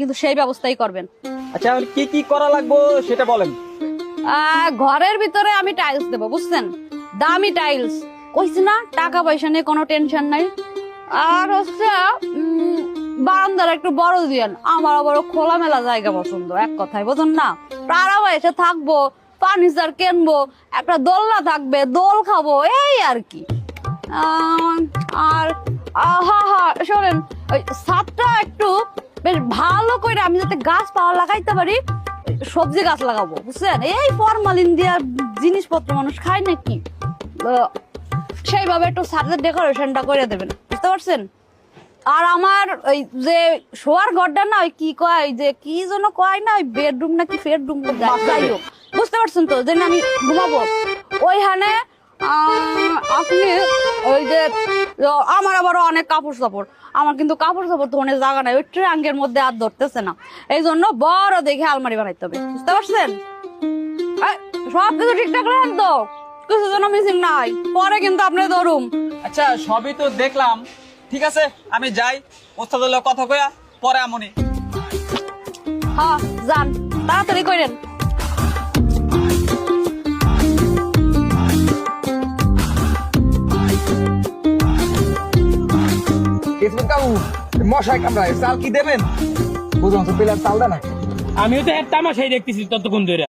কিন্তু সেই ব্যবস্থাই করবেন। আচ্ছা কি কি করা লাগবে সেটা বলেন। ঘরের ভিতরে আমি টাইলস দেবো, বুঝছেন? দামি টাইলস, কইছি না টাকা পয়সা নিয়ে কোনো টেনশন নাই। আর হচ্ছে বারান্দার একটু বড় দিয়েন, আমার আবার খোলামেলা জায়গা পছন্দ, এক কথায় বোঝেন না। আরামে এসে থাকবো, ফার্নিচার কিনবো, একটা দোলনা থাকবে, দোল খাবো, এই আর কি। আর হা হা শোনেন, ওই ছাদটা একটু বেশ ভালো করে আমি যাতে গাছপালা লাগাইতে পারি, সবজি গাছ লাগাবো, বুঝছেন? এই ফরমালিন দিয়া জিনিসপত্র মানুষ খায় নাকি, সেইভাবে একটু ছাদের ডেকোরেশনটা করে দেবেন, বুঝতে পারছেন? আর আমার ওই যে শোয়ার ঘরটা না, ওই কি কয়, ওই যে কি যেন কয় না, ওই বেডরুম নাকি ফেডরুম, যাই হোক, বুঝতে পারছেন তো, যেন আমি ঘুমাবো ওইখানে। আপনি ওই যে আমার আবার অনেক কাপড় চাপড়, আমার কিন্তু কাপড় চাপড় ধরনের জায়গা নাই, ওই ট্রাঙ্কের মধ্যে আর ধরতেছে না, এই জন্য বড় দেখে আলমারি বানাইতে হবে, বুঝতে পারছেন? সব কিছু ঠিকঠাক রাখেন তো, কিছু যেন মিসিং নাই, পরে কিন্তু আপনি ধরুম। আচ্ছা সবই তো দেখলাম, ঠিক আছে আমি যাই, ওস্তাদের কথা কয়া পরে আমনি। হ্যাঁ যান, তাড়াতাড়ি করেন। কাকু মশাই কামড়ায়, চাল কি দেবেন? বুঝলাম তো, পেলার চাল দেন। আমিও তো এক তামাশাই দেখতেছি ততক্ষণ ধরে।